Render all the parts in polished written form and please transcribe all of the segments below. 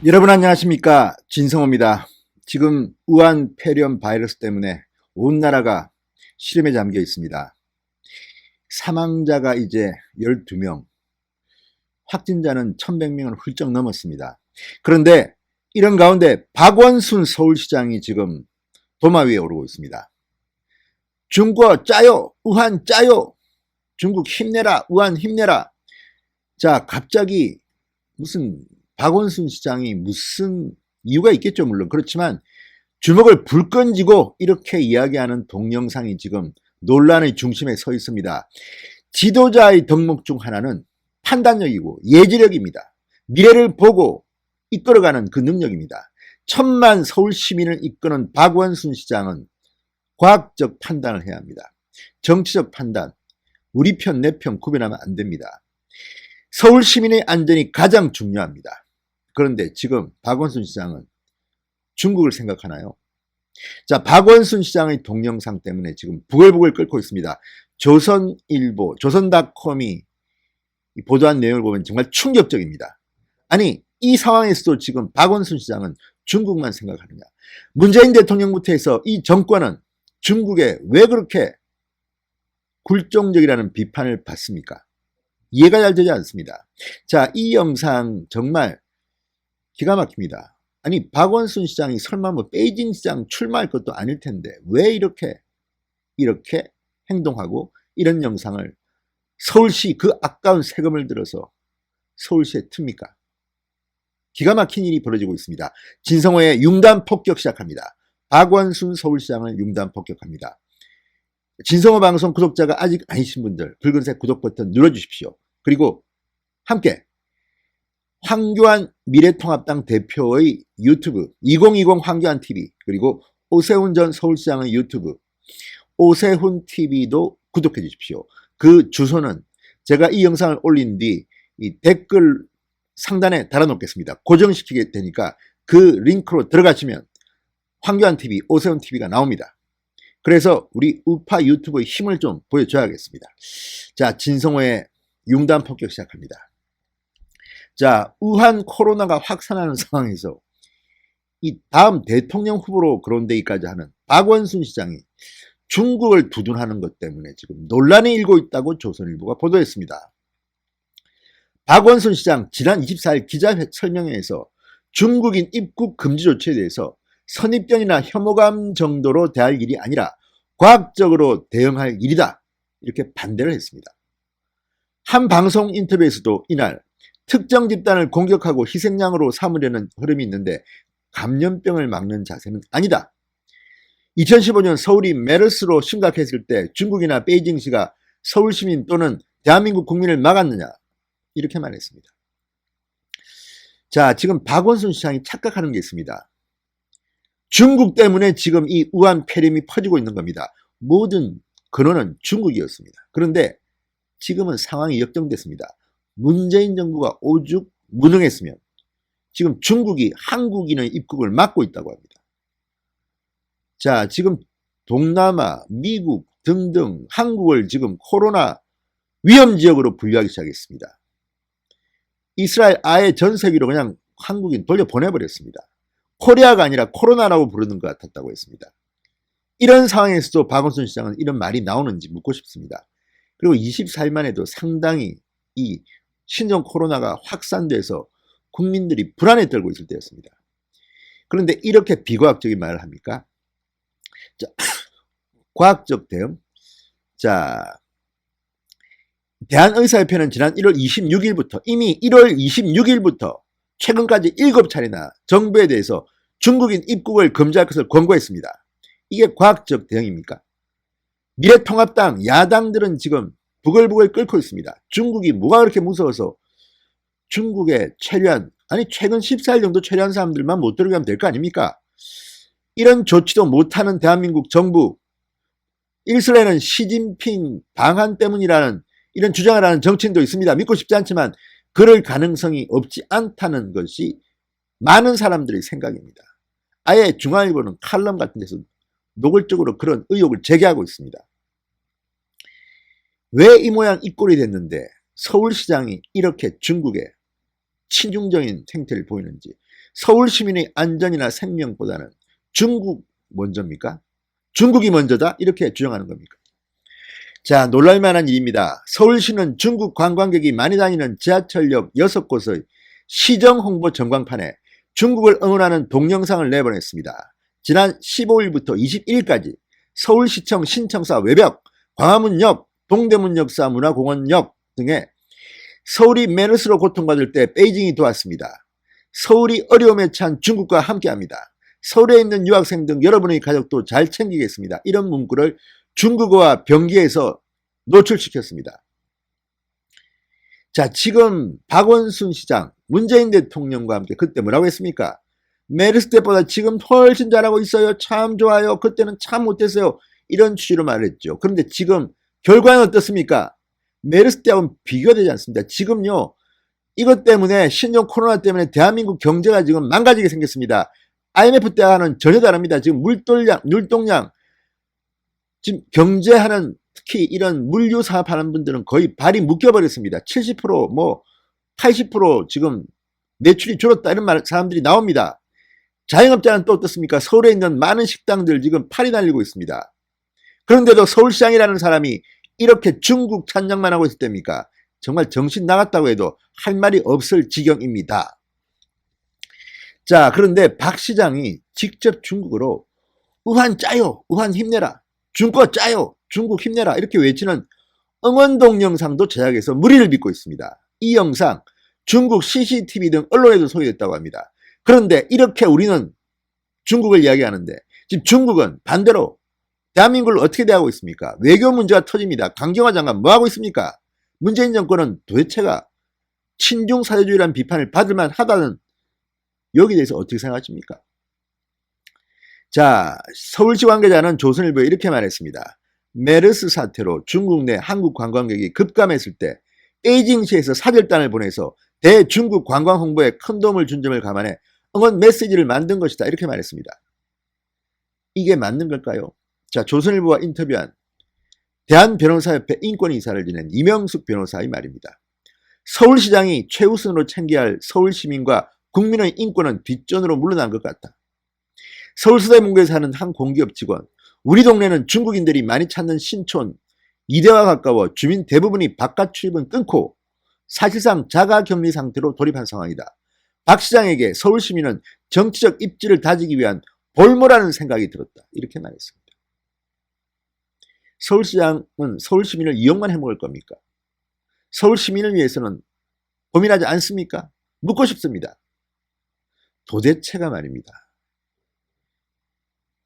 여러분 안녕하십니까, 진성호입니다. 지금 우한 폐렴 바이러스 때문에 온 나라가 시름에 잠겨 있습니다. 사망자가 이제 12명, 확진자는 1100명을 훌쩍 넘었습니다. 그런데 이런 가운데 박원순 서울시장이 지금 도마 위에 오르고 있습니다. 중국 짜요, 우한 짜요, 중국 힘내라, 우한 힘내라. 자, 갑자기 무슨 박원순 시장이 무슨 이유가 있겠죠, 물론. 그렇지만 주먹을 불끈 쥐고 이렇게 이야기하는 동영상이 지금 논란의 중심에 서 있습니다. 지도자의 덕목 중 하나는 판단력이고 예지력입니다. 미래를 보고 이끌어가는 그 능력입니다. 천만 서울 시민을 이끄는 박원순 시장은 과학적 판단을 해야 합니다. 정치적 판단, 우리 편, 내 편 구별하면 안 됩니다. 서울 시민의 안전이 가장 중요합니다. 그런데 지금 박원순 시장은 중국을 생각하나요? 자, 박원순 시장의 동영상 때문에 지금 부글부글 끓고 있습니다. 조선일보, 조선닷컴이 보도한 내용을 보면 정말 충격적입니다. 아니, 이 상황에서도 지금 박원순 시장은 중국만 생각하느냐? 문재인 대통령부터 해서 이 정권은 중국에 왜 그렇게 굴종적이라는 비판을 받습니까? 이해가 잘 되지 않습니다. 자, 이 영상 정말 기가 막힙니다. 아니, 박원순 시장이 설마 뭐 베이징 시장 출마할 것도 아닐 텐데 왜 이렇게 행동하고 이런 영상을 서울시 그 아까운 세금을 들어서 서울시에 틉니까? 기가 막힌 일이 벌어지고 있습니다. 진성호의 융단 폭격 시작합니다. 박원순 서울시장을 융단 폭격합니다. 진성호 방송 구독자가 아직 아니신 분들 붉은색 구독 버튼 눌러주십시오. 그리고 함께 황교안 미래통합당 대표의 유튜브 2020 황교안TV, 그리고 오세훈 전 서울시장의 유튜브 오세훈TV도 구독해 주십시오. 그 주소는 제가 이 영상을 올린 뒤 이 댓글 상단에 달아놓겠습니다. 고정시키게 되니까 그 링크로 들어가시면 황교안TV, 오세훈TV가 나옵니다. 그래서 우리 우파 유튜브의 힘을 좀 보여줘야겠습니다. 자, 진성호의 융단 폭격 시작합니다. 자, 우한 코로나가 확산하는 상황에서 이 다음 대통령 후보로 거론되기까지 하는 박원순 시장이 중국을 두둔하는 것 때문에 지금 논란이 일고 있다고 조선일보가 보도했습니다. 박원순 시장 지난 24일 기자설명회에서 중국인 입국 금지 조치에 대해서 선입견이나 혐오감 정도로 대할 일이 아니라 과학적으로 대응할 일이다, 이렇게 반대를 했습니다. 한 방송 인터뷰에서도 이날 특정 집단을 공격하고 희생양으로 삼으려는 흐름이 있는데 감염병을 막는 자세는 아니다. 2015년 서울이 메르스로 심각했을 때 중국이나 베이징시가 서울 시민 또는 대한민국 국민을 막았느냐, 이렇게 말했습니다. 자, 지금 박원순 시장이 착각하는 게 있습니다. 중국 때문에 지금 이 우한 폐렴이 퍼지고 있는 겁니다. 모든 근원은 중국이었습니다. 그런데 지금은 상황이 역전됐습니다. 문재인 정부가 오죽 무능했으면 지금 중국이 한국인의 입국을 막고 있다고 합니다. 자, 지금 동남아, 미국 등등 한국을 지금 코로나 위험지역으로 분류하기 시작했습니다. 이스라엘 아예 전 세계로 그냥 한국인 돌려보내버렸습니다. 코리아가 아니라 코로나라고 부르는 것 같았다고 했습니다. 이런 상황에서도 박원순 시장은 이런 말이 나오는지 묻고 싶습니다. 그리고 24일만 해도 상당히 이 신종 코로나가 확산돼서 국민들이 불안에 떨고 있을 때였습니다. 그런데 이렇게 비과학적인 말을 합니까? 자, 과학적 대응. 자, 대한의사협회는 지난 1월 26일부터 이미 1월 26일부터 최근까지 7차례나 정부에 대해서 중국인 입국을 금지할 것을 권고했습니다. 이게 과학적 대응입니까? 미래통합당 야당들은 지금 부글부글 끓고 있습니다. 중국이 뭐가 그렇게 무서워서 중국에 체류한, 아니 최근 14일 정도 체류한 사람들만 못 들어가면 될 거 아닙니까? 이런 조치도 못하는 대한민국 정부, 일설에는 시진핑 방한 때문이라는 이런 주장을 하는 정치인도 있습니다. 믿고 싶지 않지만 그럴 가능성이 없지 않다는 것이 많은 사람들의 생각입니다. 아예 중앙일보는 칼럼 같은 데서 노골적으로 그런 의혹을 제기하고 있습니다. 왜 이 모양 이 꼴이 됐는데 서울시장이 이렇게 중국에 친중적인 행태를 보이는지, 서울 시민의 안전이나 생명보다는 중국 먼저입니까? 중국이 먼저다? 이렇게 주장하는 겁니까? 자, 놀랄만한 일입니다. 서울시는 중국 관광객이 많이 다니는 지하철역 6곳의 시정 홍보 전광판에 중국을 응원하는 동영상을 내보냈습니다. 지난 15일부터 21일까지 서울시청 신청사 외벽, 광화문역, 동대문역사 문화공원역 등에 서울이 메르스로 고통받을 때 베이징이 도왔습니다. 서울이 어려움에 처한 중국과 함께합니다. 서울에 있는 유학생 등 여러분의 가족도 잘 챙기겠습니다. 이런 문구를 중국어와 병기에서 노출시켰습니다. 자, 지금 박원순 시장, 문재인 대통령과 함께 그때 뭐라고 했습니까? 메르스 때보다 지금 훨씬 잘하고 있어요. 참 좋아요. 그때는 참 못했어요. 이런 취지로 말했죠. 그런데 지금 결과는 어떻습니까? 메르스 때하고는 비교되지 않습니다. 지금요, 이것 때문에 신종 코로나 때문에 대한민국 경제가 지금 망가지게 생겼습니다. IMF 때와는 전혀 다릅니다. 지금 물동량, 지금 경제하는 특히 이런 물류 사업하는 분들은 거의 발이 묶여버렸습니다. 70% 뭐 80% 지금 매출이 줄었다 이런 사람들이 나옵니다. 자영업자는 또 어떻습니까? 서울에 있는 많은 식당들 지금 팔이 날리고 있습니다. 그런데도 서울시장이라는 사람이 이렇게 중국 찬양만 하고 있을 때입니까? 정말 정신 나갔다고 해도 할 말이 없을 지경입니다. 자, 그런데 박 시장이 직접 중국어로 우한 짜요, 우한 힘내라, 중국 짜요, 중국 힘내라 이렇게 외치는 응원 동영상도 제작해서 무리를 빚고 있습니다. 이 영상 중국 CCTV 등 언론에도 소개됐다고 합니다. 그런데 이렇게 우리는 중국을 이야기하는데 지금 중국은 반대로 대한민국을 어떻게 대하고 있습니까? 외교 문제가 터집니다. 강경화 장관 뭐하고 있습니까? 문재인 정권은 도대체가 친중 사회주의라는 비판을 받을만 하다는 여기에 대해서 어떻게 생각하십니까? 자, 서울시 관계자는 조선일보에 이렇게 말했습니다. 메르스 사태로 중국 내 한국 관광객이 급감했을 때 베이징시에서 사절단을 보내서 대중국 관광 홍보에 큰 도움을 준 점을 감안해 응원 메시지를 만든 것이다. 이렇게 말했습니다. 이게 맞는 걸까요? 자, 조선일보와 인터뷰한 대한변호사협회 인권이사를 지낸 이명숙 변호사의 말입니다. 서울시장이 최우선으로 챙겨야 할 서울시민과 국민의 인권은 뒷전으로 물러난 것 같다. 서울서대문구에 사는 한 공기업 직원, 우리 동네는 중국인들이 많이 찾는 신촌, 이대와 가까워 주민 대부분이 바깥 출입은 끊고 사실상 자가격리 상태로 돌입한 상황이다. 박 시장에게 서울시민은 정치적 입지를 다지기 위한 볼모라는 생각이 들었다. 이렇게 말했습니다. 서울시장은 서울시민을 이용만 해먹을 겁니까? 서울시민을 위해서는 고민하지 않습니까? 묻고 싶습니다. 도대체가 말입니다.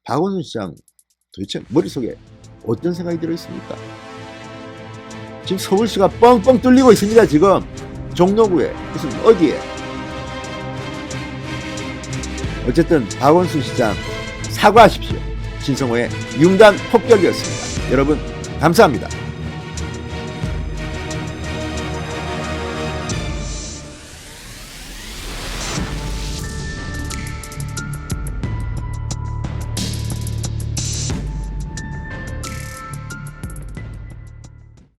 박원순 시장 도대체 머릿속에 어떤 생각이 들어있습니까? 지금 서울시가 뻥뻥 뚫리고 있습니다. 지금 종로구에 무슨 어디에. 어쨌든 박원순 시장 사과하십시오. 신성호의 융단 폭격이었습니다. 여러분 감사합니다.